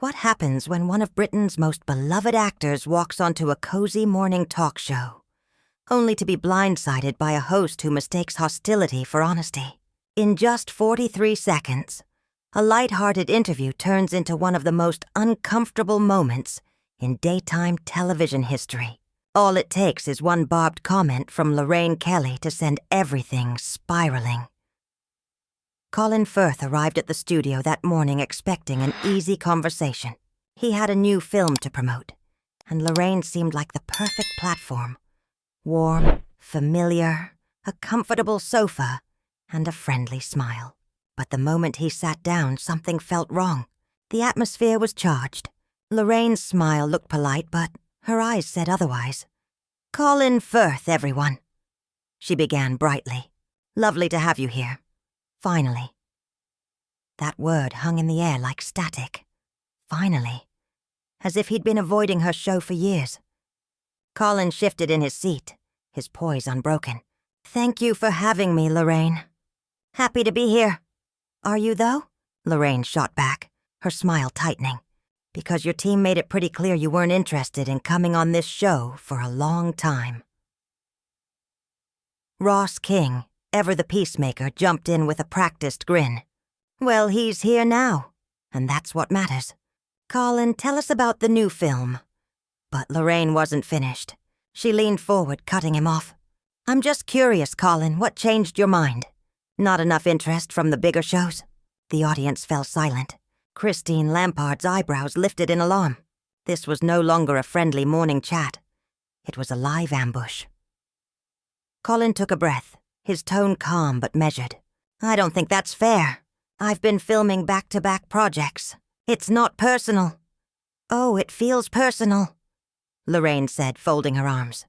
What happens when one of Britain's most beloved actors walks onto a cozy morning talk show, only to be blindsided by a host who mistakes hostility for honesty? In just 43 seconds, a light-hearted interview turns into one of the most uncomfortable moments in daytime television history. All it takes is one barbed comment from Lorraine Kelly to send everything spiraling. Colin Firth arrived at the studio that morning expecting an easy conversation. He had a new film to promote, and Lorraine seemed like the perfect platform. Warm, familiar, a comfortable sofa, and a friendly smile. But the moment he sat down, something felt wrong. The atmosphere was charged. Lorraine's smile looked polite, but her eyes said otherwise. "Colin Firth, everyone," she began brightly. "Lovely to have you here. Finally." That word hung in the air like static. Finally. As if he'd been avoiding her show for years. Colin shifted in his seat, his poise unbroken. "Thank you for having me, Lorraine. Happy to be here." "Are you, though?" Lorraine shot back, her smile tightening. "Because your team made it pretty clear you weren't interested in coming on this show for a long time." Ross King, ever the peacemaker, jumped in with a practiced grin. "Well, he's here now, and that's what matters. Colin, tell us about the new film." But Lorraine wasn't finished. She leaned forward, cutting him off. "I'm just curious, Colin, what changed your mind? Not enough interest from the bigger shows?" The audience fell silent. Christine Lampard's eyebrows lifted in alarm. This was no longer a friendly morning chat. It was a live ambush. Colin took a breath, his tone calm but measured. "I don't think that's fair. I've been filming back-to-back projects. It's not personal." "Oh, it feels personal," Lorraine said, folding her arms.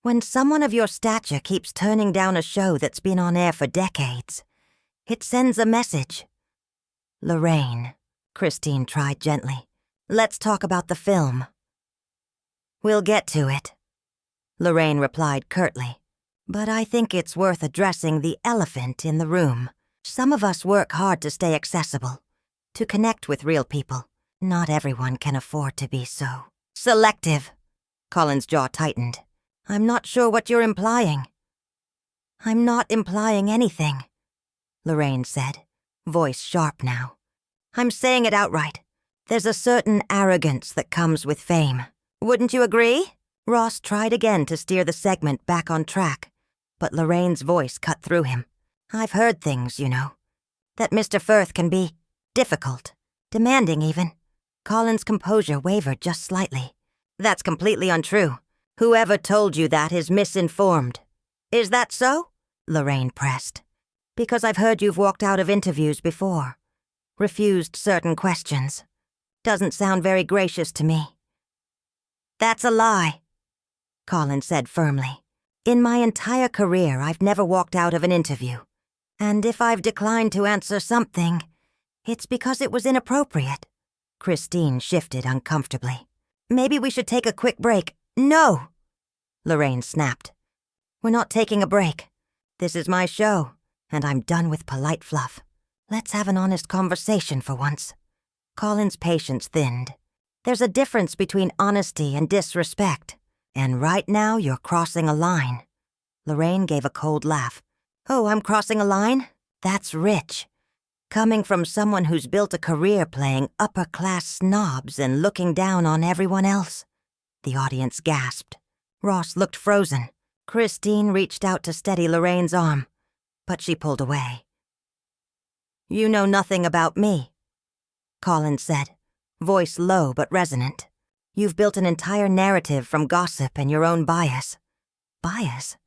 "When someone of your stature keeps turning down a show that's been on air for decades, it sends a message." "Lorraine," Christine tried gently, "let's talk about the film." "We'll get to it," Lorraine replied curtly. "But I think it's worth addressing the elephant in the room. Some of us work hard to stay accessible, to connect with real people. Not everyone can afford to be so selective." Colin's jaw tightened. "I'm not sure what you're implying." "I'm not implying anything," Lorraine said, voice sharp now. "I'm saying it outright. There's a certain arrogance that comes with fame. Wouldn't you agree?" Ross tried again to steer the segment back on track, but Lorraine's voice cut through him. "I've heard things, you know. That Mr. Firth can be difficult, demanding even." Colin's composure wavered just slightly. "That's completely untrue. Whoever told you that is misinformed." "Is that so?" Lorraine pressed. "Because I've heard you've walked out of interviews before. Refused certain questions. Doesn't sound very gracious to me." "That's a lie," Colin said firmly. "In my entire career, I've never walked out of an interview. And if I've declined to answer something, it's because it was inappropriate." Christine shifted uncomfortably. "Maybe we should take a quick break." "No!" Lorraine snapped. "We're not taking a break. This is my show, and I'm done with polite fluff. Let's have an honest conversation for once." Colin's patience thinned. "There's a difference between honesty and disrespect, and right now you're crossing a line." Lorraine gave a cold laugh. "Oh, I'm crossing a line? That's rich. Coming from someone who's built a career playing upper-class snobs and looking down on everyone else." The audience gasped. Ross looked frozen. Christine reached out to steady Lorraine's arm, but she pulled away. "You know nothing about me," Colin said, voice low but resonant. "You've built an entire narrative from gossip and your own bias." "Bias?"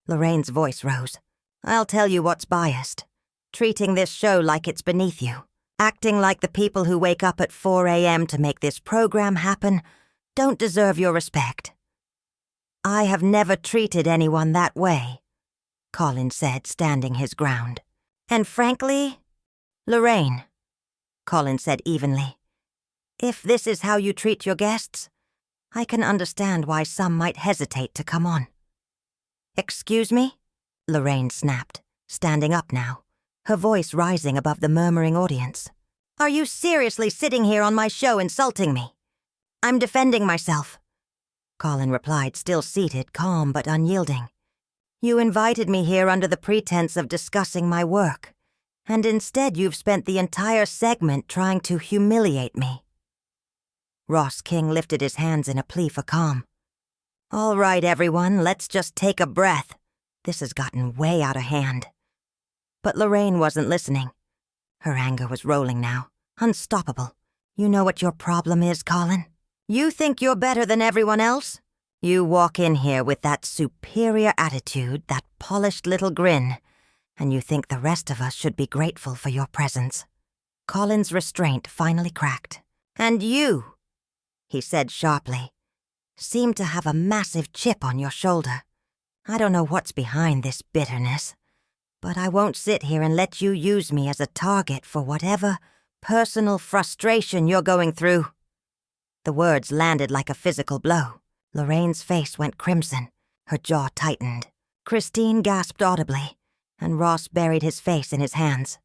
Lorraine's voice rose. "I'll tell you what's biased. Treating this show like it's beneath you. Acting like the people who wake up at 4 a.m. to make this program happen don't deserve your respect." "I have never treated anyone that way," Colin said, standing his ground. "And frankly, Lorraine," Colin said evenly, "if this is how you treat your guests, I can understand why some might hesitate to come on." "Excuse me?" Lorraine snapped, standing up now, her voice rising above the murmuring audience. Are you seriously sitting here on my show insulting me? I'm defending myself, Colin replied, still seated, calm but unyielding. You invited me here under the pretense of discussing my work, and instead you've spent the entire segment trying to humiliate me. Ross King lifted his hands in a plea for calm. All right, everyone, let's just take a breath. This has gotten way out of hand. But Lorraine wasn't listening. Her anger was rolling now, unstoppable. You know what your problem is, Colin? You think you're better than everyone else? You walk in here with that superior attitude, that polished little grin, and you think the rest of us should be grateful for your presence. Colin's restraint finally cracked. And you, he said sharply, seem to have a massive chip on your shoulder. I don't know what's behind this bitterness, but I won't sit here and let you use me as a target for whatever personal frustration you're going through. The words landed like a physical blow. Lorraine's face went crimson, her jaw tightened. Christine gasped audibly, and Ross buried his face in his hands.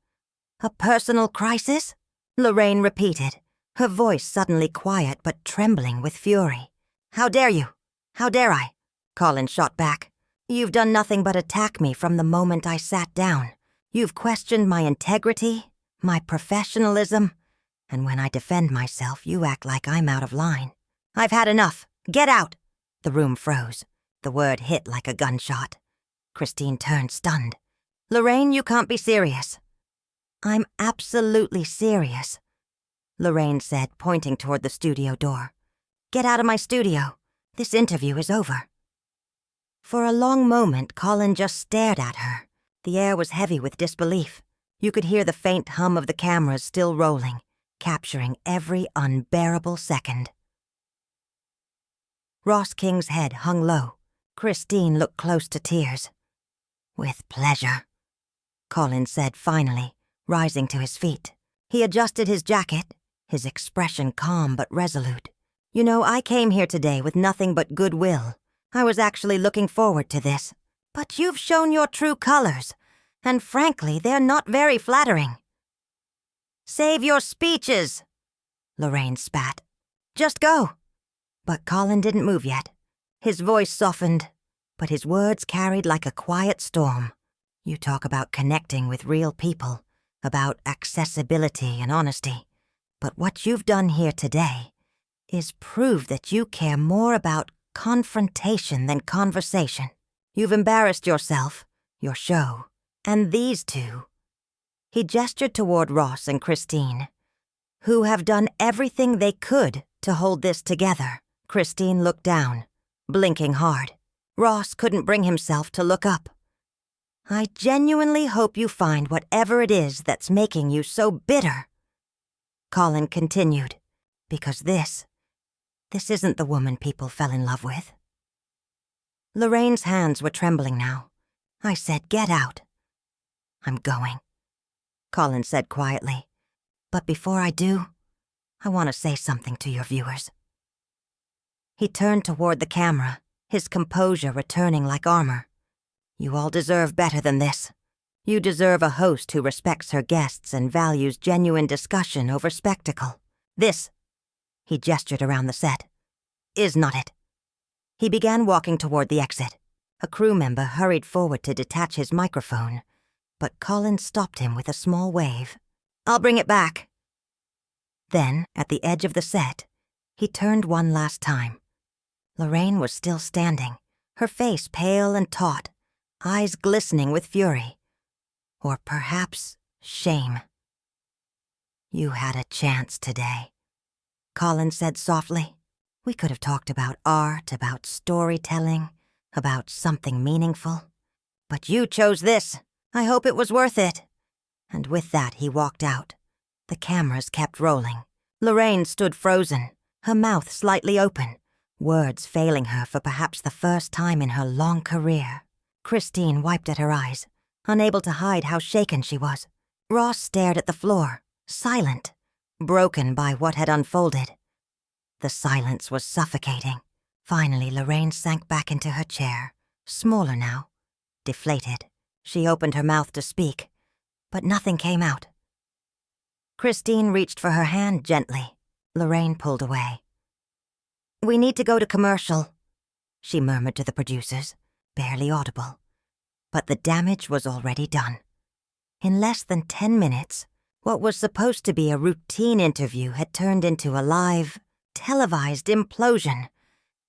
A personal crisis? Lorraine repeated, her voice suddenly quiet but trembling with fury. How dare you? How dare I? Colin shot back. You've done nothing but attack me from the moment I sat down. You've questioned my integrity, my professionalism, and when I defend myself, you act like I'm out of line. I've had enough. Get out! The room froze. The word hit like a gunshot. Christine turned, stunned. Lorraine, you can't be serious. I'm absolutely serious, Lorraine said, pointing toward the studio door. Get out of my studio. This interview is over. For a long moment, Colin just stared at her. The air was heavy with disbelief. You could hear the faint hum of the cameras still rolling, capturing every unbearable second. Ross King's head hung low. Christine looked close to tears. With pleasure, Colin said finally, rising to his feet. He adjusted his jacket, his expression calm but resolute. You know, I came here today with nothing but goodwill. I was actually looking forward to this. But you've shown your true colors, and frankly, they're not very flattering. Save your speeches, Lorraine spat. Just go. But Colin didn't move yet. His voice softened, but his words carried like a quiet storm. You talk about connecting with real people, about accessibility and honesty. But what you've done here today is prove that you care more about confrontation than conversation. You've embarrassed yourself, your show, and these two. He gestured toward Ross and Christine, who have done everything they could to hold this together. Christine looked down, blinking hard. Ross couldn't bring himself to look up. I genuinely hope you find whatever it is that's making you so bitter, Colin continued, because this isn't the woman people fell in love with. Lorraine's hands were trembling now. I said, get out. I'm going, Colin said quietly. But before I do, I want to say something to your viewers. He turned toward the camera, his composure returning like armor. You all deserve better than this. You deserve a host who respects her guests and values genuine discussion over spectacle. This, he gestured around the set, is not it. He began walking toward the exit. A crew member hurried forward to detach his microphone, but Colin stopped him with a small wave. I'll bring it back. Then, at the edge of the set, he turned one last time. Lorraine was still standing, her face pale and taut, eyes glistening with fury. Or perhaps shame. You had a chance today, Colin said softly. We could have talked about art, about storytelling, about something meaningful. But you chose this. I hope it was worth it. And with that, he walked out. The cameras kept rolling. Lorraine stood frozen, her mouth slightly open, words failing her for perhaps the first time in her long career. Christine wiped at her eyes, unable to hide how shaken she was. Ross stared at the floor, silent, broken by what had unfolded. The silence was suffocating. Finally, Lorraine sank back into her chair, smaller now, deflated. She opened her mouth to speak, but nothing came out. Christine reached for her hand gently. Lorraine pulled away. "We need to go to commercial," she murmured to the producers, barely audible. But the damage was already done. In less than 10 minutes, what was supposed to be a routine interview had turned into a live, televised implosion,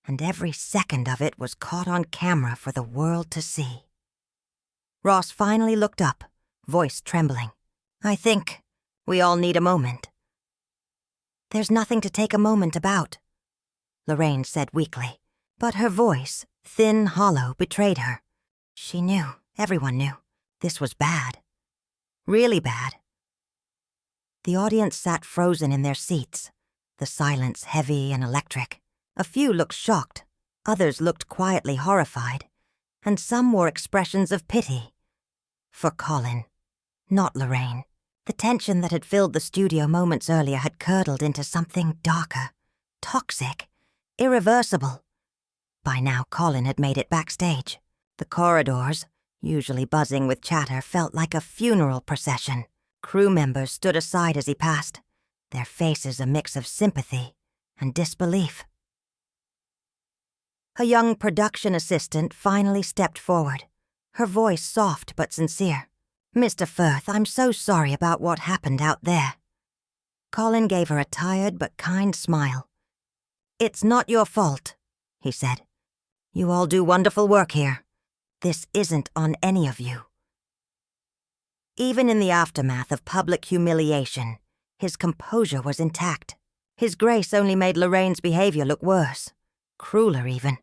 and every second of it was caught on camera for the world to see. Ross finally looked up, voice trembling. "I think we all need a moment." "There's nothing to take a moment about," Lorraine said weakly, but her voice, thin, hollow, betrayed her. She knew, everyone knew, this was bad. Really bad. The audience sat frozen in their seats, the silence heavy and electric. A few looked shocked, others looked quietly horrified, and some wore expressions of pity. For Colin, not Lorraine. The tension that had filled the studio moments earlier had curdled into something darker, toxic, irreversible. By now, Colin had made it backstage. The corridors, usually buzzing with chatter, felt like a funeral procession. Crew members stood aside as he passed, their faces a mix of sympathy and disbelief. A young production assistant finally stepped forward, her voice soft but sincere. "Mr. Firth, I'm so sorry about what happened out there." Colin gave her a tired but kind smile. "It's not your fault," he said. "You all do wonderful work here. This isn't on any of you." Even in the aftermath of public humiliation, his composure was intact. His grace only made Lorraine's behavior look worse, crueler even.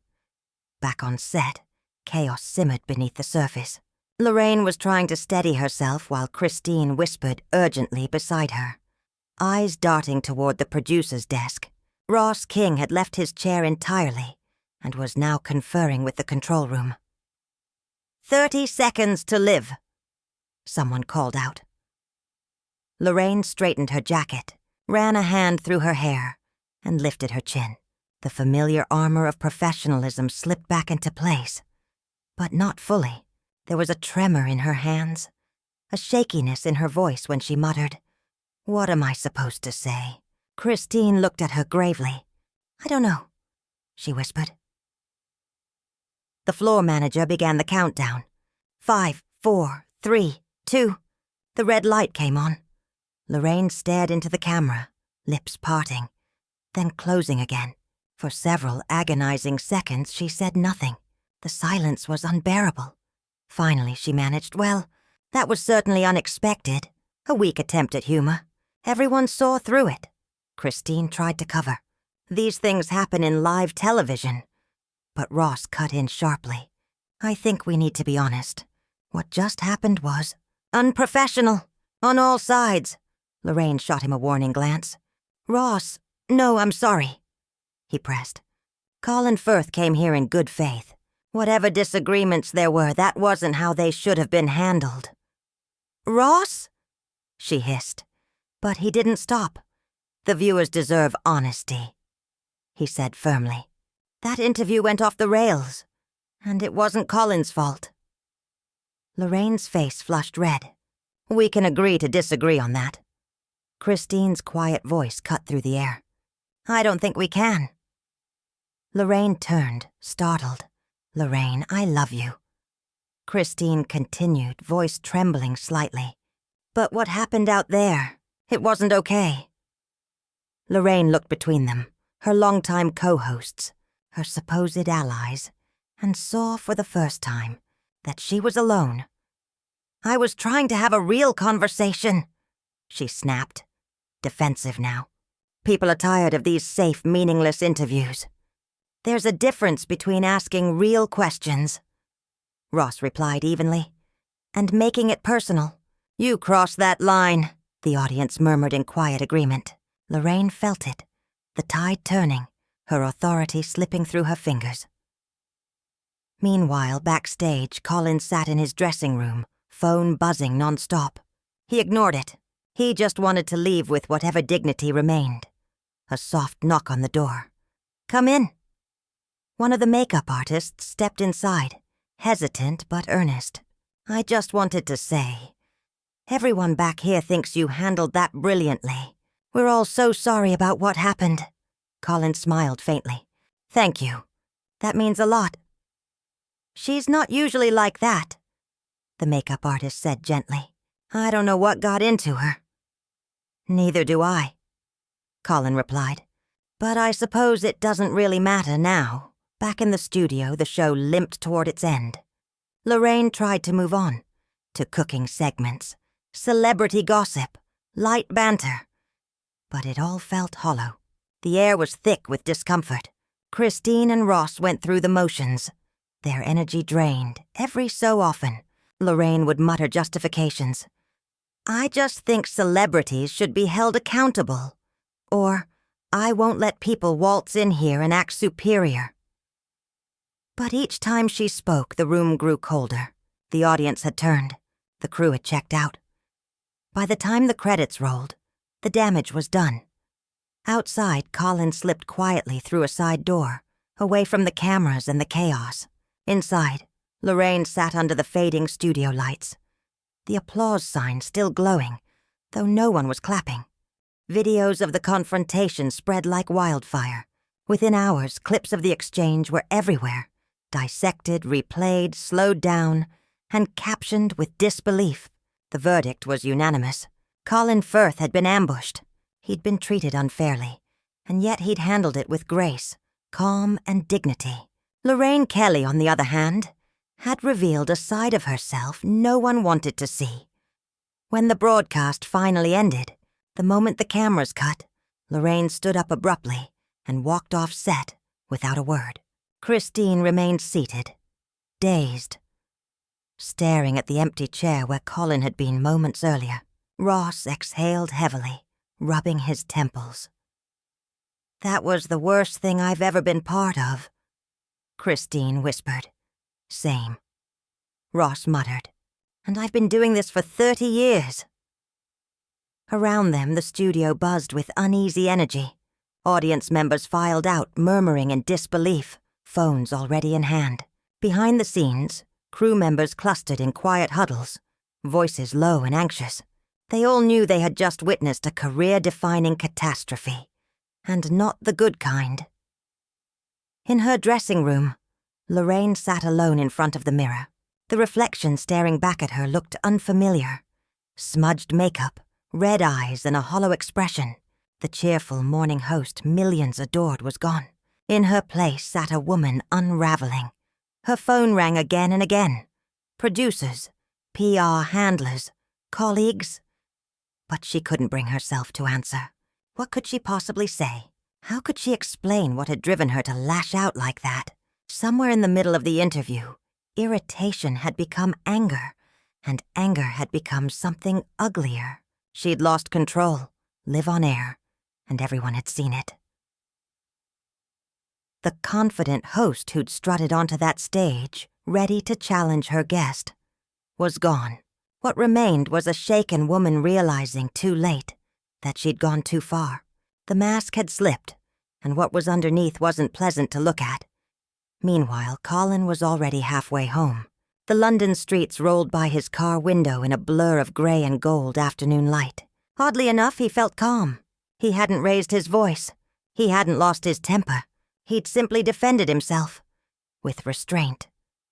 Back on set, chaos simmered beneath the surface. Lorraine was trying to steady herself while Christine whispered urgently beside her, eyes darting toward the producer's desk. Ross King had left his chair entirely and was now conferring with the control room. 30 seconds to live," someone called out. Lorraine straightened her jacket, ran a hand through her hair, and lifted her chin. The familiar armor of professionalism slipped back into place, but not fully. There was a tremor in her hands, a shakiness in her voice when she muttered, "What am I supposed to say?" Christine looked at her gravely. "I don't know," she whispered. The floor manager began the countdown. 5, 4, 3, 2. The red light came on. Lorraine stared into the camera, lips parting, then closing again. For several agonizing seconds, she said nothing. The silence was unbearable. Finally, she managed, "Well, that was certainly unexpected. A weak attempt at humor. Everyone saw through it." Christine tried to cover. "These things happen in live television." But Ross cut in sharply. "I think we need to be honest. What just happened was unprofessional, on all sides." Lorraine shot him a warning glance. "Ross, no, I'm sorry," he pressed. "Colin Firth came here in good faith. Whatever disagreements there were, that wasn't how they should have been handled." "Ross?" she hissed. But he didn't stop. "The viewers deserve honesty," he said firmly. "That interview went off the rails, and it wasn't Colin's fault." Lorraine's face flushed red. "We can agree to disagree on that." Christine's quiet voice cut through the air. "I don't think we can." Lorraine turned, startled. "Lorraine, I love you." Christine continued, voice trembling slightly. "But what happened out there? It wasn't okay." Lorraine looked between them, her longtime co-hosts, her supposed allies, and saw for the first time that she was alone. "I was trying to have a real conversation," she snapped, defensive now. "People are tired of these safe, meaningless interviews. There's a difference between asking real questions," Ross replied evenly, "and making it personal." "You crossed that line," the audience murmured in quiet agreement. Lorraine felt it, the tide turning, her authority slipping through her fingers. Meanwhile, backstage, Colin sat in his dressing room, phone buzzing nonstop. He ignored it. He just wanted to leave with whatever dignity remained. A soft knock on the door. "Come in." One of the makeup artists stepped inside, hesitant but earnest. "I just wanted to say, Everyone back here thinks you handled that brilliantly. We're all so sorry about what happened." Colin smiled faintly. "Thank you. That means a lot." "She's not usually like that," the makeup artist said gently. "I don't know what got into her." "Neither do I," Colin replied. "But I suppose it doesn't really matter now." Back in the studio, the show limped toward its end. Lorraine tried to move on, to cooking segments, celebrity gossip, light banter. But it all felt hollow. The air was thick with discomfort. Christine and Ross went through the motions. Their energy drained. Every so often, Lorraine would mutter justifications. "I just think celebrities should be held accountable." Or, "I won't let people waltz in here and act superior." But each time she spoke, the room grew colder. The audience had turned. The crew had checked out. By the time the credits rolled, the damage was done. Outside, Colin slipped quietly through a side door, away from the cameras and the chaos. Inside, Lorraine sat under the fading studio lights, the applause sign still glowing, though no one was clapping. Videos of the confrontation spread like wildfire. Within hours, clips of the exchange were everywhere, dissected, replayed, slowed down, and captioned with disbelief. The verdict was unanimous. Colin Firth had been ambushed. He'd been treated unfairly, and yet he'd handled it with grace, calm, and dignity. Lorraine Kelly, on the other hand, had revealed a side of herself no one wanted to see. When the broadcast finally ended, the moment the cameras cut, Lorraine stood up abruptly and walked off set without a word. Christine remained seated, dazed, staring at the empty chair where Colin had been moments earlier. Ross exhaled heavily, rubbing his temples. "That was the worst thing I've ever been part of," Christine whispered. "Same," Ross muttered. "And I've been doing this for 30 years. Around them, the studio buzzed with uneasy energy. Audience members filed out, murmuring in disbelief, phones already in hand. Behind the scenes, crew members clustered in quiet huddles, voices low and anxious. They all knew they had just witnessed a career-defining catastrophe, and not the good kind. In her dressing room, Lorraine sat alone in front of the mirror. The reflection staring back at her looked unfamiliar. Smudged makeup, red eyes, and a hollow expression. The cheerful morning host millions adored was gone. In her place sat a woman unraveling. Her phone rang again and again. Producers, PR handlers, colleagues. But she couldn't bring herself to answer. What could she possibly say? How could she explain what had driven her to lash out like that? Somewhere in the middle of the interview, irritation had become anger, and anger had become something uglier. She'd lost control, live on air, and everyone had seen it. The confident host who'd strutted onto that stage, ready to challenge her guest, was gone. What remained was a shaken woman realizing too late that she'd gone too far. The mask had slipped, and what was underneath wasn't pleasant to look at. Meanwhile, Colin was already halfway home. The London streets rolled by his car window in a blur of grey and gold afternoon light. Oddly enough, he felt calm. He hadn't raised his voice. He hadn't lost his temper. He'd simply defended himself. With restraint.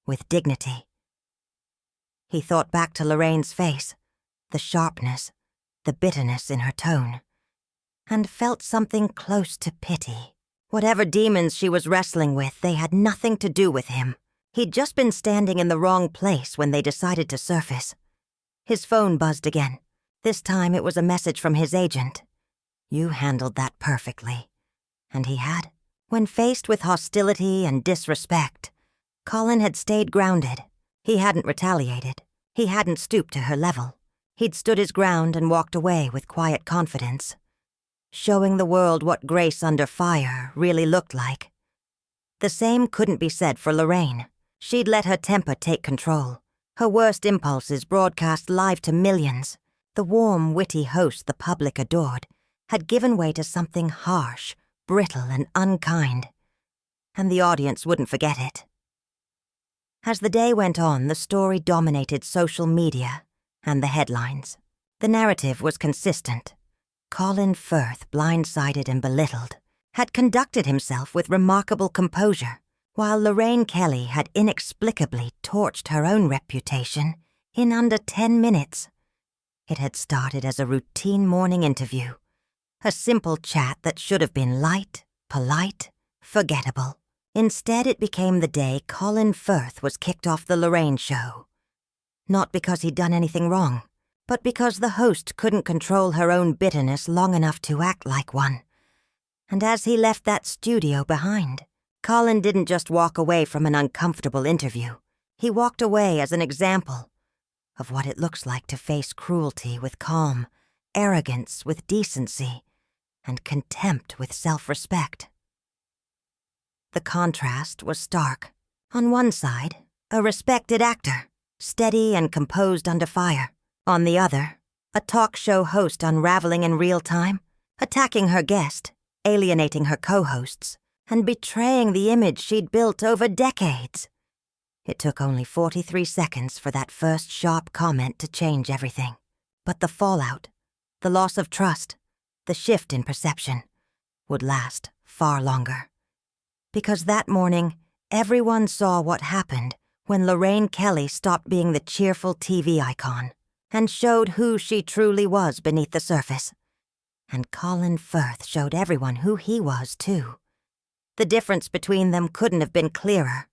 With dignity. He thought back to Lorraine's face, the sharpness, the bitterness in her tone, and felt something close to pity. Whatever demons she was wrestling with, they had nothing to do with him. He'd just been standing in the wrong place when they decided to surface. His phone buzzed again. This time it was a message from his agent. "You handled that perfectly." And he had. When faced with hostility and disrespect, Colin had stayed grounded. He hadn't retaliated. He hadn't stooped to her level. He'd stood his ground and walked away with quiet confidence, showing the world what grace under fire really looked like. The same couldn't be said for Lorraine. She'd let her temper take control. Her worst impulses broadcast live to millions. The warm, witty host the public adored had given way to something harsh, brittle, and unkind. And the audience wouldn't forget it. As the day went on, the story dominated social media and the headlines. The narrative was consistent. Colin Firth, blindsided and belittled, had conducted himself with remarkable composure, while Lorraine Kelly had inexplicably torched her own reputation in under 10 minutes. It had started as a routine morning interview, a simple chat that should have been light, polite, forgettable. Instead, it became the day Colin Firth was kicked off the Lorraine show. Not because he'd done anything wrong, but because the host couldn't control her own bitterness long enough to act like one. And as he left that studio behind, Colin didn't just walk away from an uncomfortable interview. He walked away as an example of what it looks like to face cruelty with calm, arrogance with decency, and contempt with self-respect. The contrast was stark. On one side, a respected actor, steady and composed under fire. On the other, a talk show host unraveling in real time, attacking her guest, alienating her co-hosts, and betraying the image she'd built over decades. It took only 43 seconds for that first sharp comment to change everything. But the fallout, the loss of trust, the shift in perception, would last far longer. Because that morning, everyone saw what happened when Lorraine Kelly stopped being the cheerful TV icon and showed who she truly was beneath the surface. And Colin Firth showed everyone who he was, too. The difference between them couldn't have been clearer.